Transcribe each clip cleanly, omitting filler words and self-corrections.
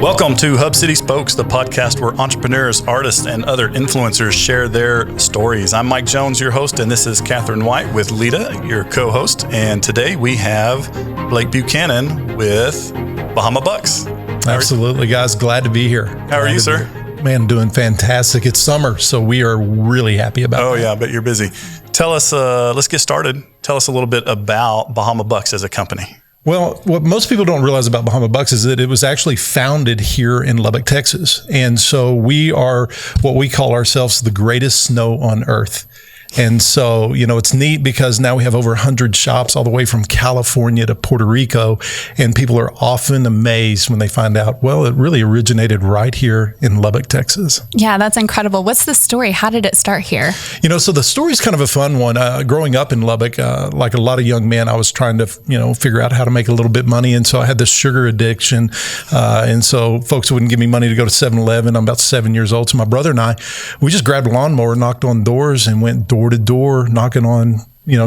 Welcome to Hub City Spokes, the podcast where entrepreneurs, artists, and other influencers share their stories. I'm Mike Jones, your host, and this is Katherine White with Lita, your co-host. And today we have Blake Buchanan with Bahama Bucks. Absolutely, guys. Glad to be here. How are you, sir? Man, doing fantastic. It's summer, so we are really happy about it. Oh, yeah, I bet you're busy. Tell us, let's get started. Tell us a little bit about Bahama Bucks as a company. Well, what most people don't realize about Bahama Bucks is that it was actually founded here in Lubbock, Texas. And so we are what we call ourselves the greatest snow on earth. And so, it's neat because now we have over 100 shops all the way from California to Puerto Rico. And people are often amazed when they find out, well, it really originated right here in Lubbock, Texas. Yeah, that's incredible. What's the story? How did it start here? So the story's kind of a fun one. Growing up in Lubbock, like a lot of young men, I was trying to, figure out how to make a little bit of money. And so I had this sugar addiction. And so folks wouldn't give me money to go to 7-Eleven. I'm about 7 years old. So my brother and I, we just grabbed a lawnmower, knocked on doors, and went door to door, knocking on,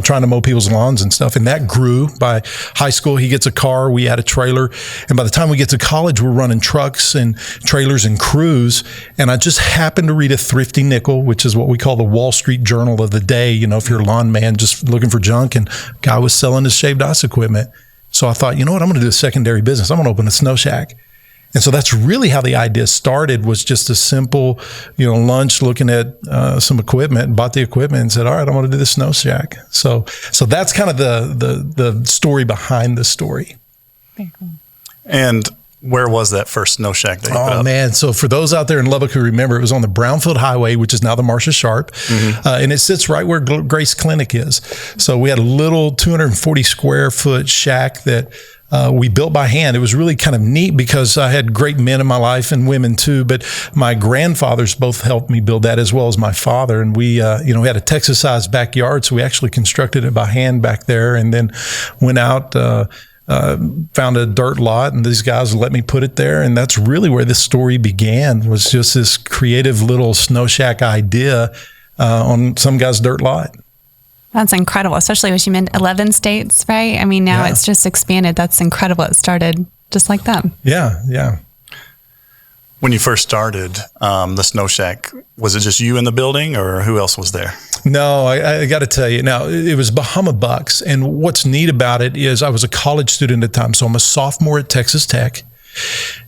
trying to mow people's lawns and stuff. And that grew. By high school, he gets a car, we had a trailer. And by the time we get to college, we're running trucks and trailers and crews. And I just happened to read a thrifty nickel, which is what we call the Wall Street Journal of the day. If you're a lawn man just looking for junk, and a guy was selling his shaved ice equipment. So I thought, I'm going to do a secondary business. I'm going to open a snow shack. And so that's really how the idea started, was just a simple, lunch, looking at some equipment, bought the equipment and said, all right, I want to do the snow shack. So that's kind of the story behind the story. Very cool. And where was that first snow shack that you put up? Oh, man. So for those out there in Lubbock who remember, it was on the Brownfield Highway, which is now the Marcia Sharp. Mm-hmm. And it sits right where Grace Clinic is. So we had a little 240 square foot shack that we built by hand. It was really kind of neat because I had great men in my life and women too, but my grandfathers both helped me build that, as well as my father. And we, we had a Texas-sized backyard, so we actually constructed it by hand back there, and then went out, found a dirt lot, and these guys let me put it there. And that's really where this story began, was just this creative little snow shack idea on some guy's dirt lot. That's incredible, especially when you meant 11 states, right? I mean, now It's just expanded. That's incredible. It started just like that. Yeah. When you first started the snow shack, was it just you in the building, or who else was there? No, I got to tell you. Now, it was Bahama Bucks. And what's neat about it is I was a college student at the time. So I'm a sophomore at Texas Tech.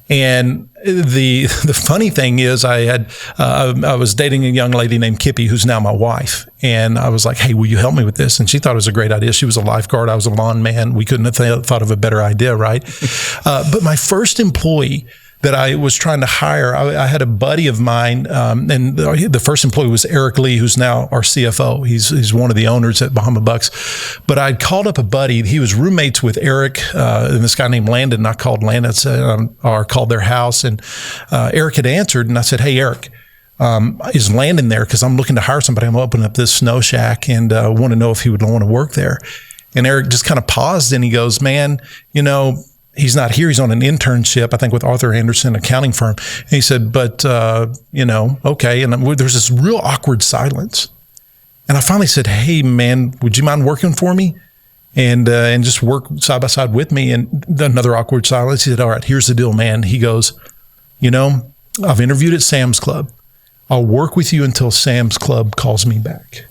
And the funny thing is, I was dating a young lady named Kippy, who's now my wife. And I was like, hey, will you help me with this? And she thought it was a great idea. She was a lifeguard. I was a lawn man. We couldn't have thought of a better idea, right? But my first employee that I was trying to hire, I had a buddy of mine, and the first employee was Eric Lee, who's now our CFO. He's one of the owners at Bahama Bucks. But I'd called up a buddy. He was roommates with Eric and this guy named Landon. And I called Landon, or called their house, and Eric had answered. And I said, hey, Eric, is Landon there? Because I'm looking to hire somebody. I'm opening up this snow shack, and want to know if he would want to work there. And Eric just kind of paused, and he goes, man, he's not here. He's on an internship, I think, with Arthur Anderson accounting firm. And he said, but, okay. And there's this real awkward silence. And I finally said, hey, man, would you mind working for me? And just work side by side with me. And another awkward silence. He said, all right, here's the deal, man. He goes, I've interviewed at Sam's Club. I'll work with you until Sam's Club calls me back.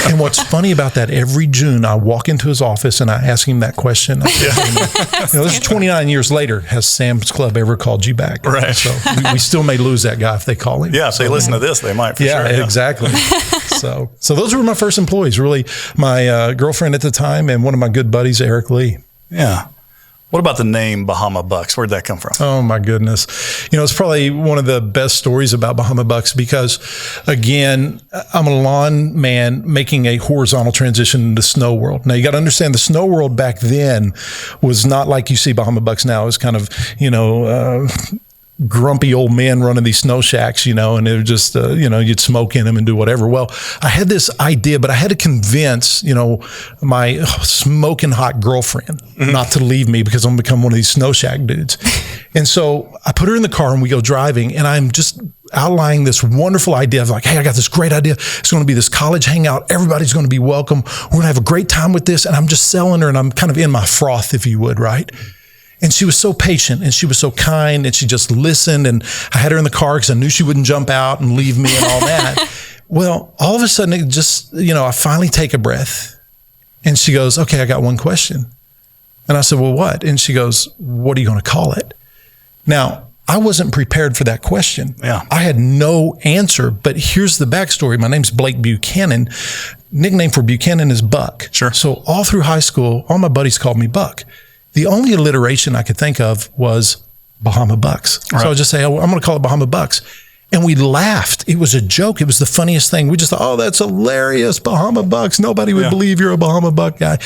And what's funny about that, every June I walk into his office and I ask him that question. This is 29 years later. Has Sam's Club ever called you back? Right. So we still may lose that guy if they call him. Yeah, if they listen to this, they might, for sure. Yeah, exactly. So those were my first employees, really. My girlfriend at the time and one of my good buddies, Eric Lee. Yeah. What about the name Bahama Bucks? Where'd that come from? Oh, my goodness. It's probably one of the best stories about Bahama Bucks because, again, I'm a lawn man making a horizontal transition into the snow world. Now, you got to understand the snow world back then was not like you see Bahama Bucks now. It was kind of, grumpy old men running these snow shacks, and it was just, you'd smoke in them and do whatever. Well, I had this idea, but I had to convince, my smoking hot girlfriend not to leave me because I'm going to become one of these snow shack dudes. And so I put her in the car and we go driving, and I'm just outlining this wonderful idea of like, hey, I got this great idea. It's going to be this college hangout. Everybody's going to be welcome. We're going to have a great time with this. And I'm just selling her, and I'm kind of in my froth, if you would, right? And she was so patient and she was so kind and she just listened. And I had her in the car because I knew she wouldn't jump out and leave me and all that. Well, all of a sudden, it just, I finally take a breath and she goes, okay, I got one question. And I said, well, what? And she goes, what are you going to call it? Now, I wasn't prepared for that question. Yeah. I had no answer, but here's the backstory. My name's Blake Buchanan. Nickname for Buchanan is Buck. Sure. So all through high school, all my buddies called me Buck. The only alliteration I could think of was Bahama Bucks. Right. So I would just say, I'm going to call it Bahama Bucks. And we laughed. It was a joke. It was the funniest thing. We just thought, oh, that's hilarious. Bahama Bucks. Nobody would believe you're a Bahama Buck guy.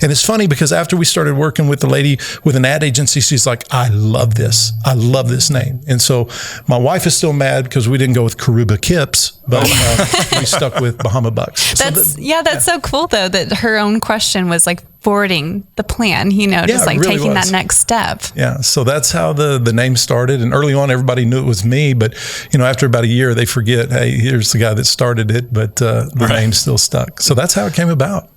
And it's funny because after we started working with the lady with an ad agency, she's like, I love this. I love this name. And so my wife is still mad because we didn't go with Karuba Kips, but we stuck with Bahama Bucks. That's so cool though, that her own question was like forwarding the plan, just like really taking was. that next step. Yeah. So that's how the name started. And early on, everybody knew it was me. But, after about a year, they forget, hey, here's the guy that started it. But the name still stuck. So that's how it came about.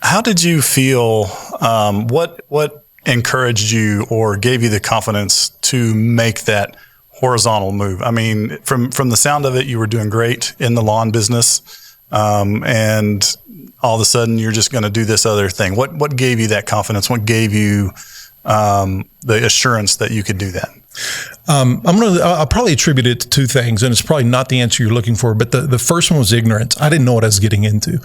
How did you feel? What encouraged you or gave you the confidence to make that horizontal move? I mean, from the sound of it, you were doing great in the lawn business. And all of a sudden you're just going to do this other thing. What gave you that confidence? What gave you the assurance that you could do that? I'll probably attribute it to two things, and it's probably not the answer you're looking for, but the first one was ignorance. I didn't know what I was getting into.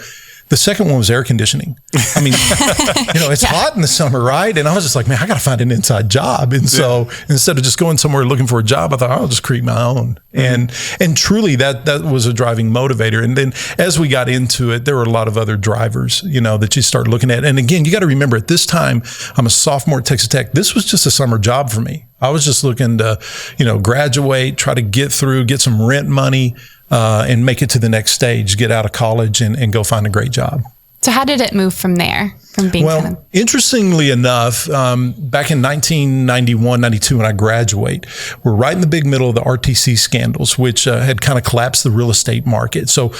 The second one was air conditioning. I mean, it's hot in the summer, right? And I was just like, man, I got to find an inside job. And so instead of just going somewhere looking for a job, I thought, I'll just create my own. Mm-hmm. And truly that was a driving motivator. And then as we got into it, there were a lot of other drivers, that you start looking at. And again, you got to remember at this time, I'm a sophomore at Texas Tech. This was just a summer job for me. I was just looking to, graduate, try to get some rent money, and make it to the next stage, get out of college and go find a great job. So how did it move from there, from being interestingly enough, back in 1991, 92, when I graduate, we're right in the big middle of the RTC scandals, which had kind of collapsed the real estate market. So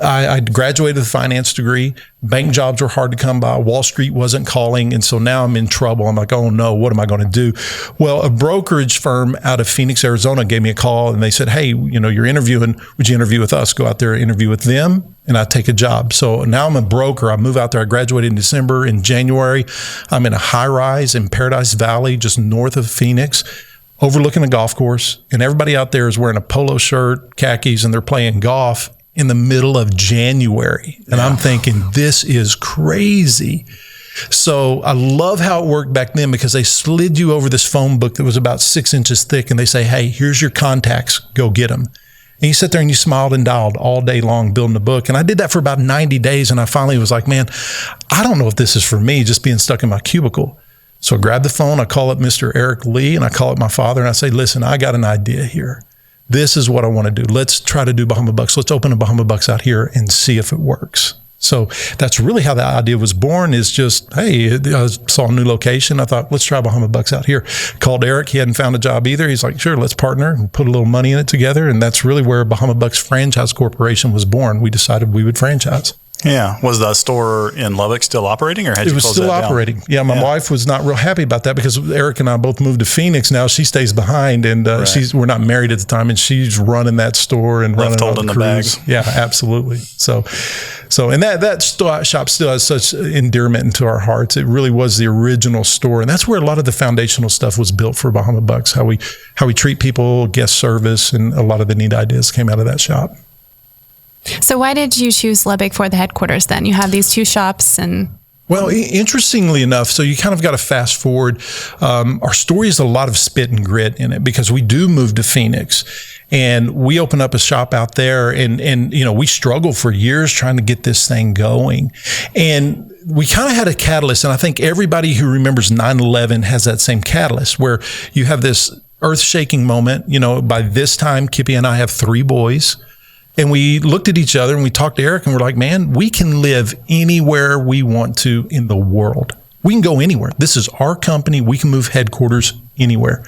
I graduated with a finance degree. Bank jobs were hard to come by. Wall Street wasn't calling. And so now I'm in trouble. I'm like, oh no, what am I going to do? Well, a brokerage firm out of Phoenix, Arizona gave me a call and they said, hey, you're interviewing. Would you interview with us? Go out there, interview with them, and I take a job. So now I'm a broker. I move out there. I graduated in December. In January, I'm in a high rise in Paradise Valley, just north of Phoenix, overlooking a golf course. And everybody out there is wearing a polo shirt, khakis, and they're playing golf in the middle of January. And I'm thinking, this is crazy. So I love how it worked back then because they slid you over this phone book that was about 6 inches thick. And they say, hey, here's your contacts. Go get them. And you sit there and you smiled and dialed all day long building a book. And I did that for about 90 days. And I finally was like, man, I don't know if this is for me, just being stuck in my cubicle. So I grab the phone, I call up Mr. Eric Lee, and I call up my father, and I say, listen, I got an idea here. This is what I want to do. Let's try to do Bahama Bucks. Let's open a Bahama Bucks out here and see if it works. So that's really how the idea was born, is just, hey, I saw a new location. I thought, let's try Bahama Bucks out here. Called Eric. He hadn't found a job either. He's like, sure, let's partner and put a little money in it together. And that's really where Bahama Bucks Franchise Corporation was born. We decided we would franchise. Yeah. Was the store in Lubbock still operating, or had you closed that down? It was still operating. Yeah. My wife was not real happy about that because Eric and I both moved to Phoenix. Now she stays behind, and we're not married at the time, and she's running that store and left running holding the bags. Yeah, absolutely. So and that shop still has such endearment into our hearts. It really was the original store, and that's where a lot of the foundational stuff was built for Bahama Bucks. How we treat people, guest service, and a lot of the neat ideas came out of that shop. So why did you choose Lubbock for the headquarters then? You have these two shops and... Well, interestingly enough, so you kind of got to fast forward. Our story has a lot of spit and grit in it because we do move to Phoenix and we open up a shop out there and we struggled for years trying to get this thing going. And we kind of had a catalyst. And I think everybody who remembers 9/11 has that same catalyst where you have this earth-shaking moment. By this time, Kippy and I have 3 boys. And we looked at each other and we talked to Eric and we're like, man, we can live anywhere we want to in the world. We can go anywhere. This is our company. We can move headquarters anywhere.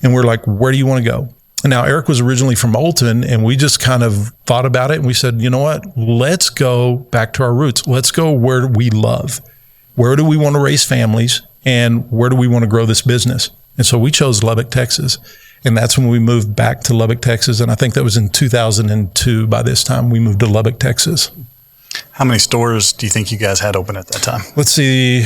And we're like, where do you want to go? And now Eric was originally from Olton, and we just kind of thought about it. And we said, you know what? Let's go back to our roots. Let's go where we love. Where do we want to raise families? and where do we want to grow this business? And so we chose Lubbock, Texas. And that's when we moved back to Lubbock, Texas. And I think that was in 2002. By this time, we moved to Lubbock, Texas. How many stores do you think you guys had open at that time? Let's see,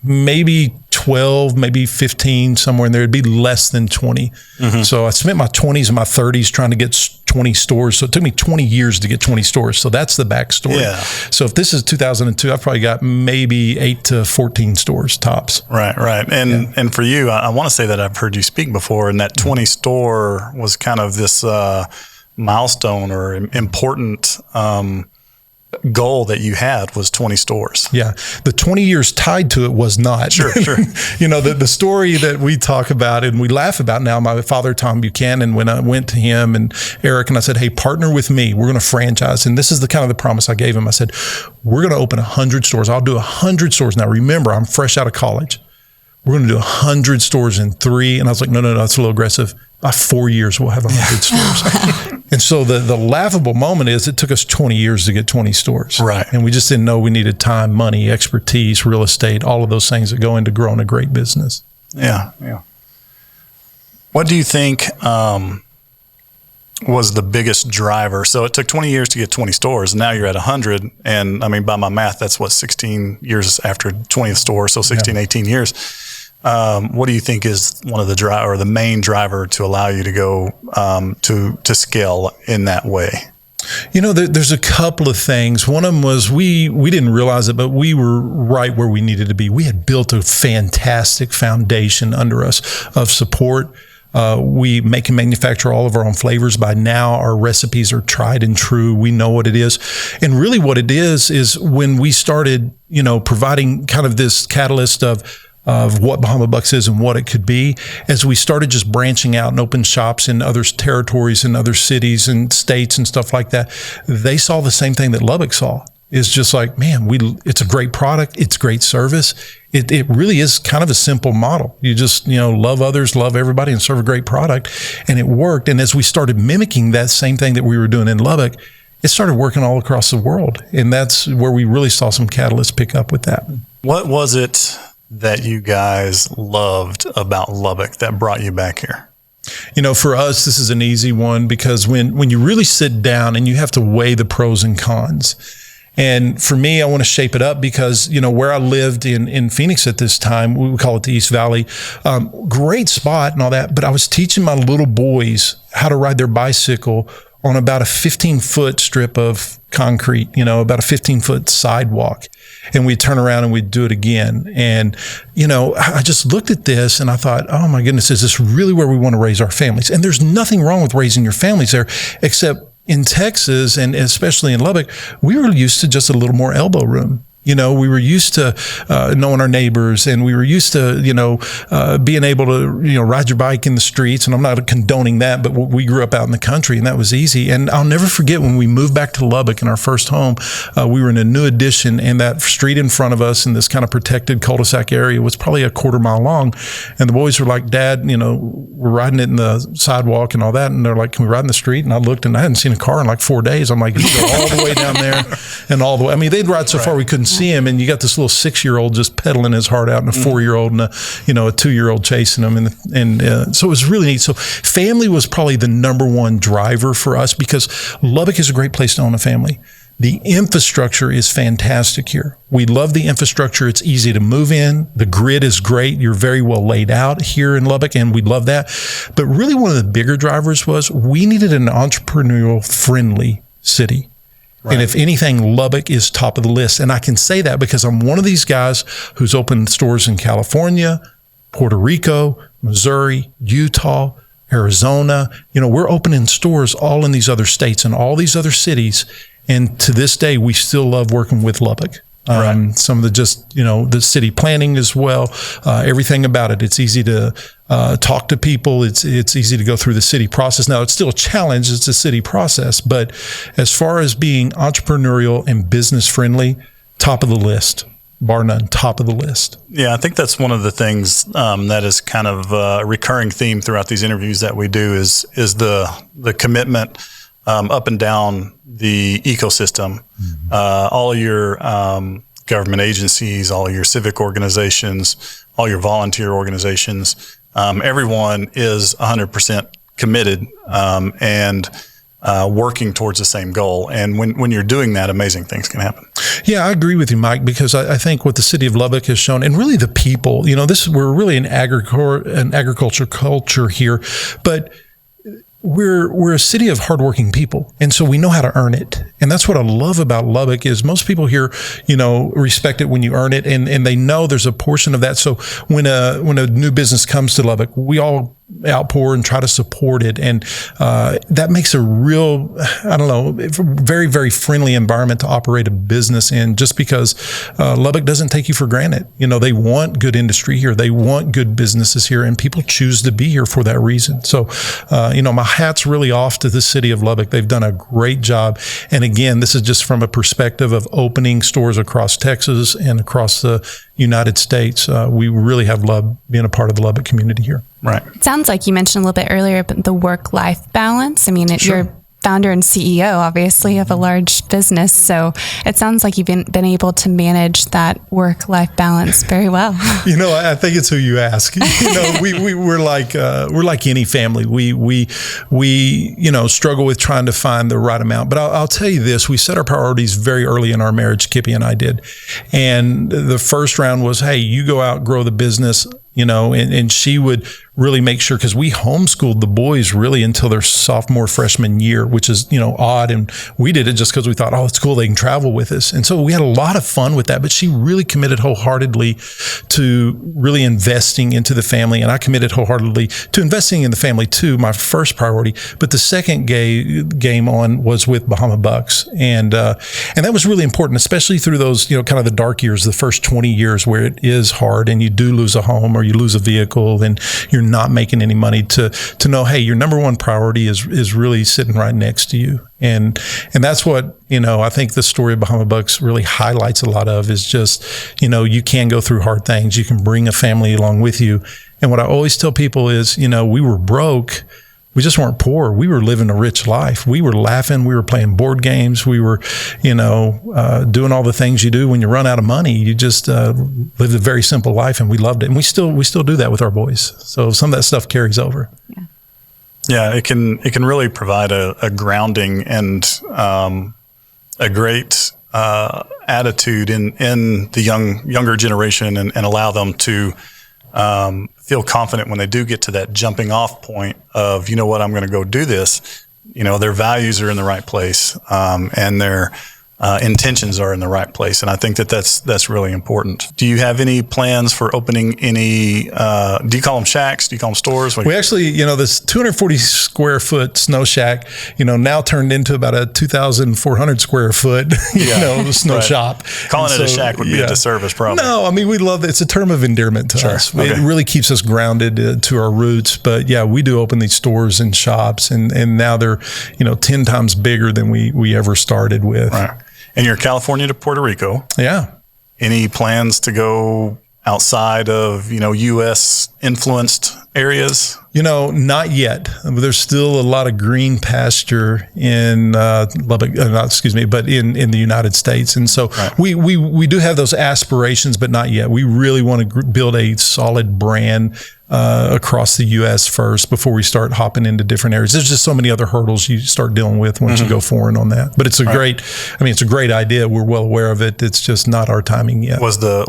maybe 12, maybe 15, somewhere in there. It'd be less than 20. Mm-hmm. So I spent my 20s and my 30s trying to get 20 stores. So it took me 20 years to get 20 stores. So that's the backstory. Yeah. So if this is 2002, I've probably got maybe 8 to 14 stores tops. Right. And for you, I want to say that I've heard you speak before, and that 20 store was kind of this milestone or important goal that you had was 20 stores. Yeah. The 20 years tied to it was not. Sure. The story that we talk about and we laugh about now, my father, Tom Buchanan, when I went to him and Eric and I said, hey, partner with me. We're going to franchise. And this is the kind of the promise I gave him. I said, we're going to open 100 stores. I'll do 100 stores. Now, remember, I'm fresh out of college. We're going to do 100 stores in 3. And I was like, no, that's a little aggressive. By 4 years, we'll have 100 stores. And so the laughable moment is it took us 20 years to get 20 stores. Right. And we just didn't know we needed time, money, expertise, real estate, all of those things that go into growing a great business. Yeah. What do you think was the biggest driver? So it took 20 years to get 20 stores, and now you're at 100. And I mean, by my math, that's 16 years after 20th store, so 16, 18 years. What do you think is one of the main driver to allow you to go to scale in that way? There's a couple of things. One of them was we didn't realize it, but we were right where we needed to be. We had built a fantastic foundation under us of support. We make and manufacture all of our own flavors. By now, our recipes are tried and true. We know what it is. And really what it is when we started, providing kind of this catalyst of what Bahama Bucks is and what it could be, as we started just branching out and open shops in other territories and other cities and states and stuff like that, they saw the same thing that Lubbock saw. It's just like, man, it's a great product. It's great service. It really is kind of a simple model. You just, love others, love everybody, and serve a great product. And it worked. And as we started mimicking that same thing that we were doing in Lubbock, it started working all across the world. And that's where we really saw some catalysts pick up with that. What was it that you guys loved about Lubbock that brought you back here? For us, this is an easy one because when you really sit down and you have to weigh the pros and cons. And for me, I want to shape it up because, where I lived in Phoenix at this time, we would call it the East Valley, great spot and all that. But I was teaching my little boys how to ride their bicycle on about a 15-foot strip of concrete, about a 15-foot sidewalk. And we'd turn around and we'd do it again. And, I just looked at this and I thought, oh my goodness, is this really where we want to raise our families? And there's nothing wrong with raising your families there, except in Texas and especially in Lubbock, we were used to just a little more elbow room. We were used to knowing our neighbors, and we were used to, being able to, ride your bike in the streets. And I'm not condoning that, but we grew up out in the country, and that was easy. And I'll never forget when we moved back to Lubbock in our first home, we were in a new addition, and that street in front of us in this kind of protected cul-de-sac area was probably a quarter mile long. And the boys were like, Dad, we're riding it in the sidewalk and all that. And they're like, can we ride in the street? And I looked, and I hadn't seen a car in like 4 days. I'm like, you go all the way down there and all the way. I mean, they'd ride so far we couldn't see him, and you got this little 6-year-old just pedaling his heart out, and a 4-year-old and a 2-year-old chasing him, and so it was really neat. So family was probably the number one driver for us because Lubbock is a great place to own a family. The infrastructure is fantastic here. We love the infrastructure. It's easy to move in. The grid is great. You're very well laid out here in Lubbock, and we love that. But really one of the bigger drivers was we needed an entrepreneurial friendly city. Right. And if anything, Lubbock is top of the list. And I can say that because I'm one of these guys who's opened stores in California, Puerto Rico, Missouri, Utah, Arizona. We're opening stores all in these other states and all these other cities. And to this day, we still love working with Lubbock. Right. Some of the city planning as well, everything about it. It's easy to talk to people. It's easy to go through the city process. Now, it's still a challenge. It's a city process. But as far as being entrepreneurial and business friendly, top of the list, bar none, top of the list. Yeah, I think that's one of the things that is kind of a recurring theme throughout these interviews that we do is the commitment up and down the ecosystem. Mm-hmm. All of your government agencies, all of your civic organizations, all your volunteer organizations. Everyone is 100% committed and working towards the same goal. And when you're doing that, amazing things can happen. Yeah, I agree with you, Mike, because I think what the city of Lubbock has shown, and really the people, we're really an agriculture culture here, but we're a city of hardworking people, and so we know how to earn it. And that's what I love about Lubbock is most people here, respect it when you earn it, and they know there's a portion of that. So when a new business comes to Lubbock, we all outpour and try to support it, and that makes a real, very, very friendly environment to operate a business in. Just because Lubbock doesn't take you for granted. They want good industry here, they want good businesses here, and people choose to be here for that reason. So, my hat's really off to the city of Lubbock. They've done a great job. And again, this is just from a perspective of opening stores across Texas and across the United States. We really have loved being a part of the Lubbock community here. Right. It sounds like you mentioned a little bit earlier, but the work-life balance. I mean, Sure. you're founder and CEO, obviously, of a large business. So it sounds like you've been able to manage that work-life balance very well. I think it's who you ask. We're like any family. We struggle with trying to find the right amount. But I'll tell you this: we set our priorities very early in our marriage. Kippy and I did, and the first round was, hey, you go out, grow the business. And she would really make sure, because we homeschooled the boys really until their sophomore, freshman year, which is, odd. And we did it just because we thought, oh, it's cool, they can travel with us. And so we had a lot of fun with that. But she really committed wholeheartedly to really investing into the family. And I committed wholeheartedly to investing in the family too, my first priority. But the second game on was with Bahama Bucks. And that was really important, especially through those, kind of the dark years, the first 20 years where it is hard and you do lose a home or you lose a vehicle and you're not making any money, to know, hey, your number one priority is really sitting right next to you. And that's what, I think the story of Bahama Bucks really highlights a lot of, is just, you can go through hard things. You can bring a family along with you. And what I always tell people is, we were broke. We just weren't poor. We were living a rich life. We were laughing. We were playing board games. We were, doing all the things you do when you run out of money. You just lived a very simple life, and we loved it. And we still do that with our boys. So some of that stuff carries over. Yeah, it can really provide a grounding and a great attitude in the younger generation, and allow them to feel confident when they do get to that jumping off point of, what, I'm going to go do this. Their values are in the right place, and their intentions are in the right place. And I think that's really important. Do you have any plans for opening any, do you call them shacks? Do you call them stores? We actually, this 240 square foot snow shack, now turned into about a 2,400 square foot, snow right. shop. Calling it a shack would be a disservice, probably. No, we love it. It's a term of endearment to us. Okay. It really keeps us grounded to our roots. But yeah, we do open these stores and shops, and now they're, 10 times bigger than we ever started with. Right. And you're California to Puerto Rico. Yeah. Any plans to go outside of, U.S. influenced areas? Not yet. There's still a lot of green pasture in Lubbock, but in the United States. And so right. we do have those aspirations, but not yet. We really want to build a solid brand across the U.S. first before we start hopping into different areas. There's just so many other hurdles you start dealing with once you go foreign on that. But it's it's a great idea. We're well aware of it. It's just not our timing yet. Was the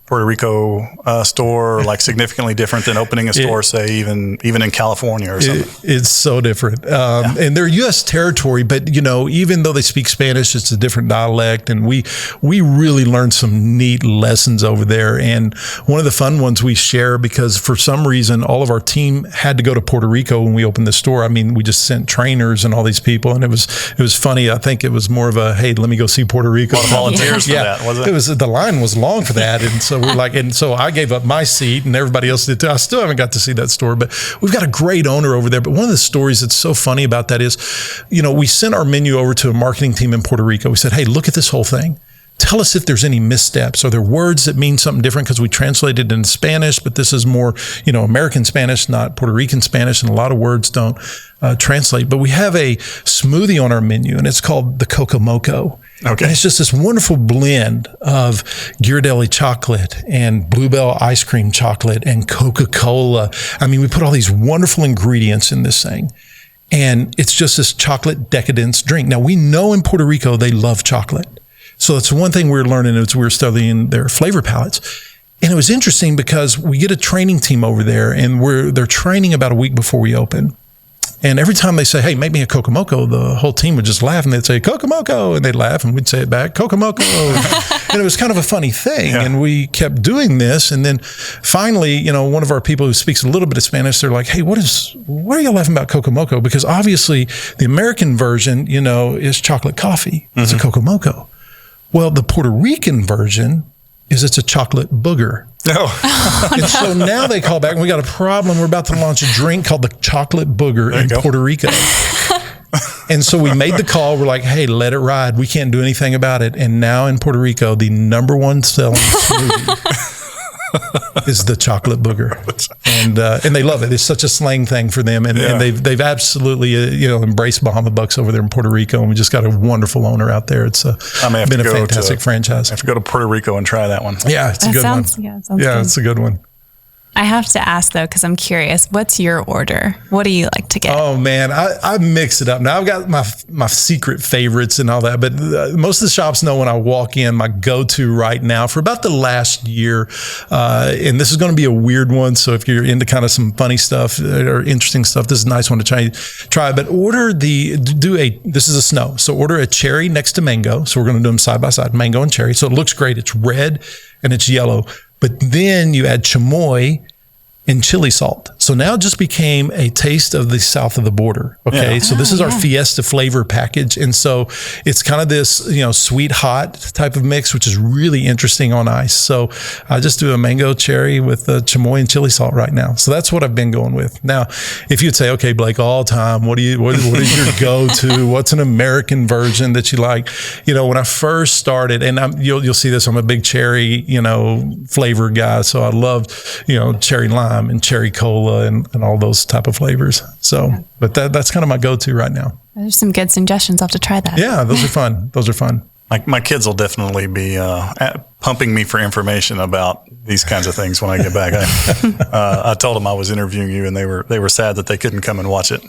Puerto Rico store significantly different than opening a store, say even in California or something? It's so different. And they're U.S. territory, but even though they speak Spanish, it's a different dialect. And we really learned some neat lessons over there. And one of the fun ones we share, because for some reason, all of our team had to go to Puerto Rico when we opened the store. We just sent trainers and all these people, and it was funny. I think it was more of a, hey, let me go see Puerto Rico. A lot of volunteers for that, was it? The line was long for that, and so we're and so I gave up my seat, and everybody else did too. I still haven't got to see that store, but we've got a great owner over there. But one of the stories that's so funny about that is, we sent our menu over to a marketing team in Puerto Rico. We said, hey, look at this whole thing. Tell us if there's any missteps. Are there words that mean something different? Because we translated in Spanish, but this is more, American Spanish, not Puerto Rican Spanish, and a lot of words don't translate. But we have a smoothie on our menu, and it's called the Coco Moco. Okay. And it's just this wonderful blend of Ghirardelli chocolate and Bluebell ice cream chocolate and Coca-Cola. I mean, we put all these wonderful ingredients in this thing. And it's just this chocolate decadence drink. Now, we know in Puerto Rico, they love chocolate. So it's one thing we're learning as we're studying their flavor palettes. And it was interesting because we get a training team over there and they're training about a week before we open. And every time they say, hey, make me a Coca Moco, the whole team would just laugh and they'd say, Coca Moco. And they'd laugh and we'd say it back, Coca Moco. And it was kind of a funny thing. Yeah. And we kept doing this. And then finally, one of our people who speaks a little bit of Spanish, they're like, hey, what are you laughing about Coca Moco? Because obviously the American version, is chocolate coffee. It's a Coca Moco. Well, the Puerto Rican version is it's a chocolate booger. So now they call back and we got a problem. We're about to launch a drink called the chocolate booger in Puerto Rico. And so we made the call. We're like, hey, let it ride. We can't do anything about it. And now in Puerto Rico, the number one selling smoothie is the chocolate booger. And they love it. It's such a slang thing for them. And they've absolutely, embraced Bahama Bucks over there in Puerto Rico. And we just got a wonderful owner out there. It's been a fantastic franchise. I have to go to Puerto Rico and try that one. Yeah, it's a good one. Yeah, it's a good one. I have to ask though, because I'm curious, what's your order? What do you like to get? Oh man, I mix it up. Now I've got my secret favorites and all that, but most of the shops know when I walk in, my go-to right now for about the last year, and this is going to be a weird one. So if you're into kind of some funny stuff or interesting stuff, this is a nice one to try. But this is a snow. So order a cherry next to mango. So we're going to do them side by side, mango and cherry. So it looks great. It's red and it's yellow. But then you add chamoy and chili salt. So now it just became a taste of the south of the border. Okay. Yeah. So this is our Fiesta flavor package. And so it's kind of this, sweet, hot type of mix, which is really interesting on ice. So I just do a mango cherry with chamoy and chili salt right now. So that's what I've been going with. Now, if you'd say, okay, Blake, all time, what is your go-to? What's an American version that you like? When I first started, and you'll see this, I'm a big cherry, flavor guy. So I love, cherry lime and cherry cola and all those type of flavors. So, but that's kind of my go-to right now. There's some good suggestions. I'll have to try that. Yeah, those are fun. My kids will definitely be pumping me for information about these kinds of things when I get back. I told them I was interviewing you, and they were sad that they couldn't come and watch it.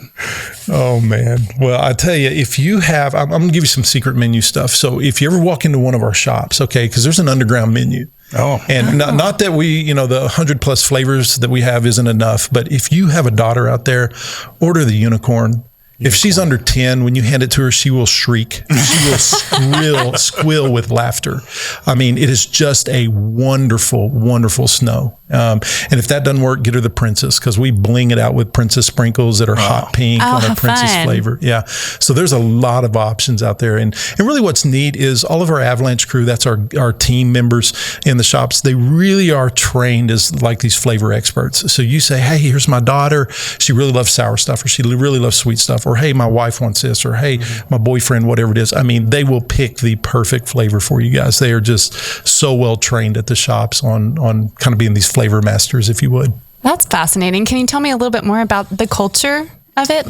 Oh man! Well, I tell you, if you have, I'm going to give you some secret menu stuff. So if you ever walk into one of our shops, okay, because there's an underground menu. Not that we, the 100+ flavors that we have isn't enough, but if you have a daughter out there, order the unicorn. If she's under 10, when you hand it to her, she will shriek. She will squeal with laughter. I mean, it is just a wonderful, wonderful snow. And if that doesn't work, get her the princess, because we bling it out with princess sprinkles that are hot pink on our princess flavor. Yeah. So there's a lot of options out there. And really what's neat is all of our Avalanche crew, that's our team members in the shops, they really are trained as like these flavor experts. So you say, hey, here's my daughter. She really loves sour stuff, or she really loves sweet stuff, or hey, my wife wants this, or hey, my boyfriend, whatever it is. I mean, they will pick the perfect flavor for you guys. They are just so well trained at the shops on kind of being these flavor masters, if you would. That's fascinating. Can you tell me a little bit more about the culture of it?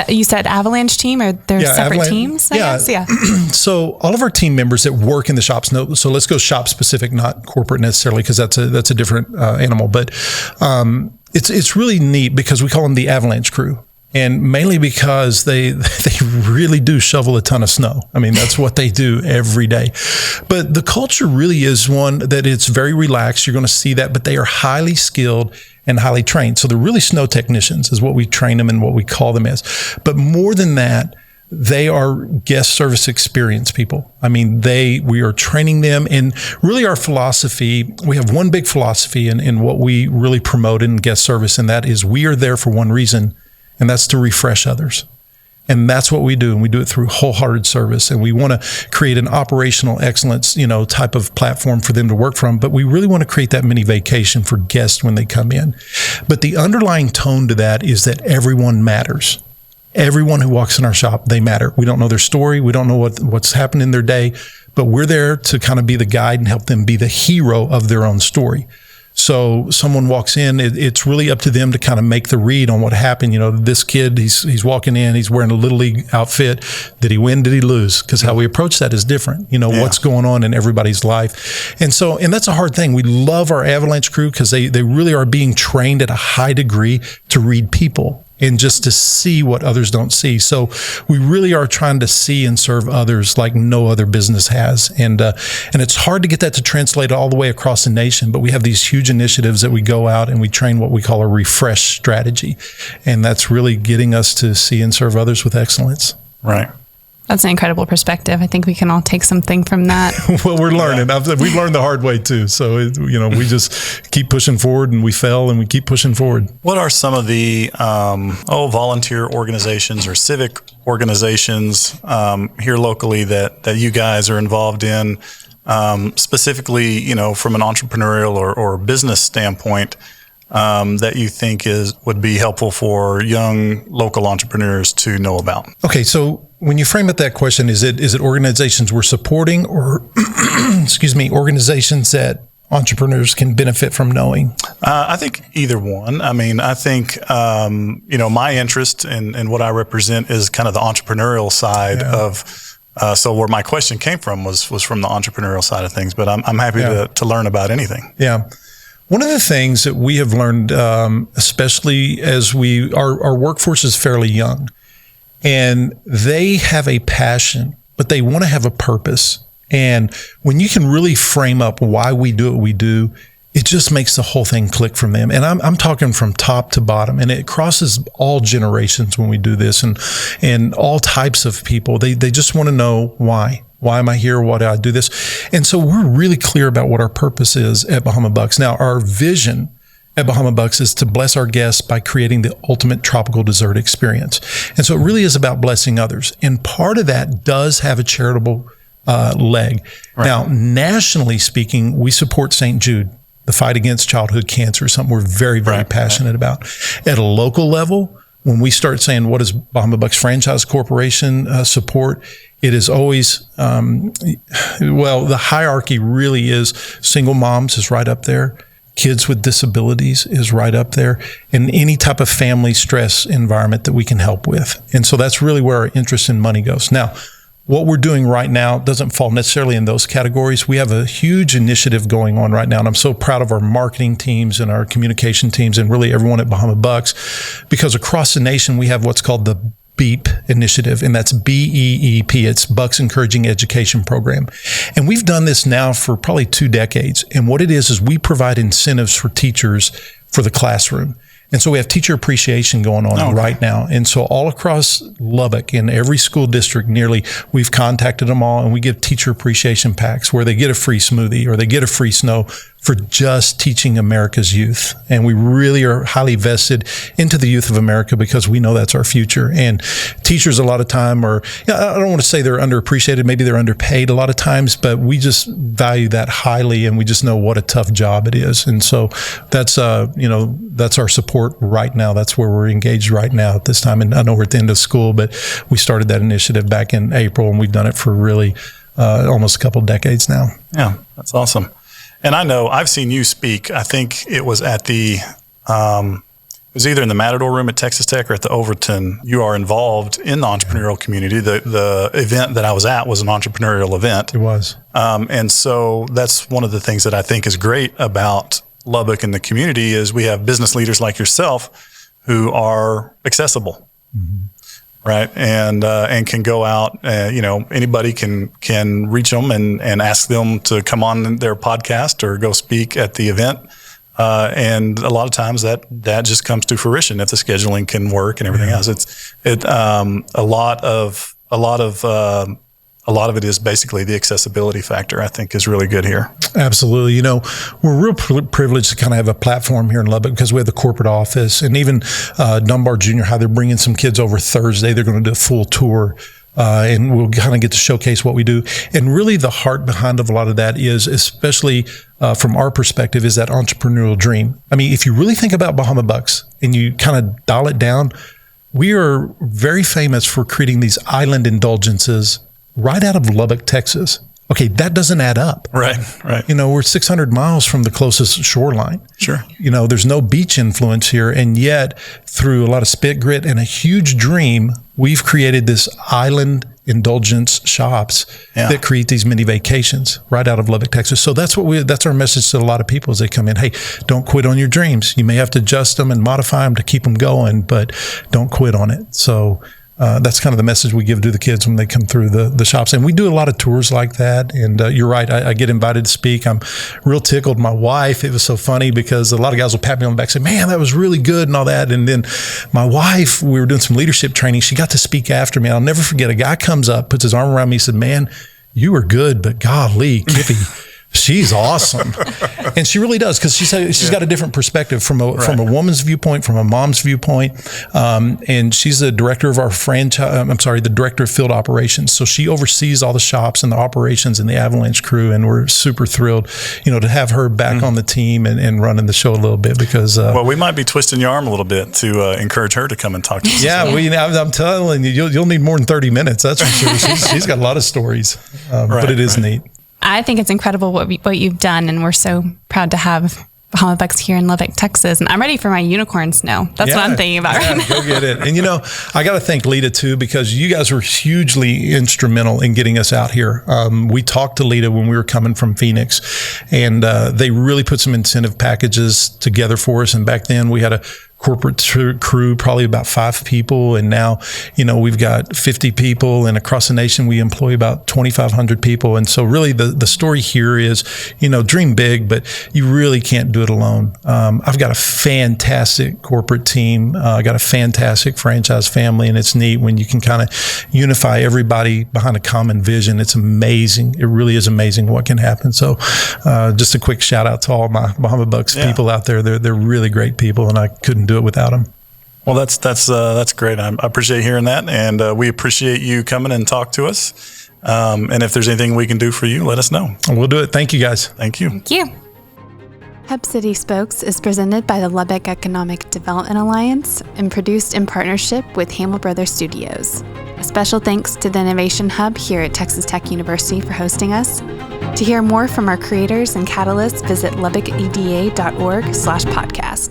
You said Avalanche team, or they're separate teams, I guess? Yeah. So all of our team members that work in the shops, so let's go shop specific, not corporate necessarily, because that's a different animal. But it's really neat because we call them the Avalanche crew. And mainly because they really do shovel a ton of snow. I mean, that's what they do every day. But the culture really is one that it's very relaxed. You're going to see that, but they are highly skilled and highly trained. So they're really snow technicians is what we train them and what we call them as. But more than that, they are guest service experience people. I mean, we are training them, and really our philosophy, we have one big philosophy in what we really promote in guest service, and that is we are there for one reason, and that's to refresh others. And that's what we do. And we do it through wholehearted service. And we want to create an operational excellence, type of platform for them to work from. But we really want to create that mini vacation for guests when they come in. But the underlying tone to that is that everyone matters. Everyone who walks in our shop, they matter. We don't know their story. We don't know what's happened in their day, but we're there to kind of be the guide and help them be the hero of their own story. So someone walks in, it's really up to them to kind of make the read on what happened. This kid, he's walking in, he's wearing a Little League outfit. Did he win? Did he lose? Because how we approach that is different. What's going on in everybody's life. And that's a hard thing. We love our Avalanche crew because they really are being trained at a high degree to read people and just to see what others don't see. So we really are trying to see and serve others like no other business has. And it's hard to get that to translate all the way across the nation, but we have these huge initiatives that we go out and we train what we call a refresh strategy. And that's really getting us to see and serve others with excellence. Right. That's an incredible perspective. I think we can all take something from that. Well, we're learning. We've learned the hard way too. So, we just keep pushing forward, and we fail and we keep pushing forward. What are some of the volunteer organizations or civic organizations here locally that you guys are involved in, specifically, from an entrepreneurial or business standpoint, that you think would be helpful for young local entrepreneurs to know about? Okay, so when you frame it that question, is it organizations we're supporting or organizations that entrepreneurs can benefit from knowing? I think either one. I mean, I think my interest and what I represent is kind of the entrepreneurial side of. So where my question came from was from the entrepreneurial side of things, but I'm happy to learn about anything. Yeah. One of the things that we have learned, especially as our workforce is fairly young, and they have a passion, but they want to have a purpose. And when you can really frame up why we do what we do, it just makes the whole thing click from them. And I'm talking from top to bottom, and it crosses all generations when we do this, and all types of people. They just want to know why. Why am I here? Why do I do this? And so we're really clear about what our purpose is at Bahama Bucks. Now, our vision at Bahama Bucks is to bless our guests by creating the ultimate tropical dessert experience. And so it really is about blessing others. And part of that does have a charitable leg. Right. Now, nationally speaking, we support St. Jude, the fight against childhood cancer, something we're very, very passionate about. At a local level, when we start saying, what does Bahama Bucks Franchise Corporation support? It is always, the hierarchy really is single moms is right up there. Kids with disabilities is right up there, and any type of family stress environment that we can help with. And so that's really where our interest in money goes. Now, what we're doing right now doesn't fall necessarily in those categories. We have a huge initiative going on right now, and I'm so proud of our marketing teams and our communication teams and really everyone at Bahama Bucks, because across the nation we have what's called the BEEP initiative, and that's BEEP. It's Bucks Encouraging Education Program. And we've done this now for probably 2 decades. And what it is we provide incentives for teachers for the classroom. And so we have teacher appreciation going on right now. And so all across Lubbock, in every school district nearly, we've contacted them all, and we give teacher appreciation packs where they get a free smoothie or they get a free snow for just teaching America's youth. And we really are highly vested into the youth of America because we know that's our future. And teachers a lot of time I don't want to say they're underappreciated, maybe they're underpaid a lot of times, but we just value that highly, and we just know what a tough job it is. And so that's our support right now. That's where we're engaged right now at this time. And I know we're at the end of school, but we started that initiative back in April, and we've done it for really almost a couple of decades now. Yeah, that's awesome. And I know I've seen you speak. I think it was at it was either in the Matador Room at Texas Tech or at the Overton. You are involved in the entrepreneurial community. The event that I was at was an entrepreneurial event. It was. And so that's one of the things that I think is great about Lubbock and the community is we have business leaders like yourself who are accessible. Mm-hmm. Right. And can go out, anybody can reach them and ask them to come on their podcast or go speak at the event. And a lot of times that just comes to fruition if the scheduling can work and everything else. A lot of it is basically the accessibility factor, I think, is really good here. Absolutely. We're real privileged to kind of have a platform here in Lubbock because we have the corporate office, and even Dunbar Junior High, they're bringing some kids over Thursday. They're going to do a full tour, and we'll kind of get to showcase what we do. And really the heart behind of a lot of that is, especially from our perspective, is that entrepreneurial dream. I mean, if you really think about Bahama Bucks and you kind of dial it down, we are very famous for creating these island indulgences right out of Lubbock, Texas. Okay, that doesn't add up. Right. We're 600 miles from the closest shoreline. Sure. There's no beach influence here. And yet, through a lot of spit, grit, and a huge dream, we've created this island indulgence shops that create these mini vacations right out of Lubbock, Texas. So that's our message to a lot of people as they come in. Hey, don't quit on your dreams. You may have to adjust them and modify them to keep them going, but don't quit on it. So that's kind of the message we give to the kids when they come through the shops. And we do a lot of tours like that. And you're right, I get invited to speak. I'm real tickled. My wife, it was so funny because a lot of guys will pat me on the back and say, man, that was really good and all that. And then my wife, we were doing some leadership training. She got to speak after me. I'll never forget, a guy comes up, puts his arm around me, said, man, you were good, but golly, Kippy, she's awesome. And she really does, because she's got a different perspective from a woman's viewpoint, from a mom's viewpoint. And she's the director of our the director of field operations. So she oversees all the shops and the operations and the Avalanche crew. And we're super thrilled, to have her back on the team and running the show a little bit, because well, we might be twisting your arm a little bit to encourage her to come and talk to us. Yeah, I'm telling you, you'll need more than 30 minutes. That's for sure. She's got a lot of stories, but it is neat. I think it's incredible what you've done, and we're so proud to have Bahama Bucks here in Lubbock, Texas. And I'm ready for my unicorn snow. That's what I'm thinking about right now. Go get it. And I got to thank Lita too, because you guys were hugely instrumental in getting us out here. We talked to Lita when we were coming from Phoenix, and they really put some incentive packages together for us. And back then we had a corporate crew, probably about 5 people. And now, we've got 50 people, and across the nation, we employ about 2,500 people. And so really the story here is, dream big, but you really can't do it alone. I've got a fantastic corporate team. I got a fantastic franchise family, and it's neat when you can kind of unify everybody behind a common vision. It's amazing. It really is amazing what can happen. So just a quick shout out to all my Bahama Bucks people out there. They're really great people, and I couldn't do it without them. Well, that's great. I appreciate hearing that, and we appreciate you coming and talk to us. And if there's anything we can do for you, let us know. We'll do it. Thank you, guys. Thank you. Thank you. Hub City Spokes is presented by the Lubbock Economic Development Alliance and produced in partnership with Hamill Brothers Studios. A special thanks to the Innovation Hub here at Texas Tech University for hosting us. To hear more from our creators and catalysts, visit lubbockeda.org/podcast.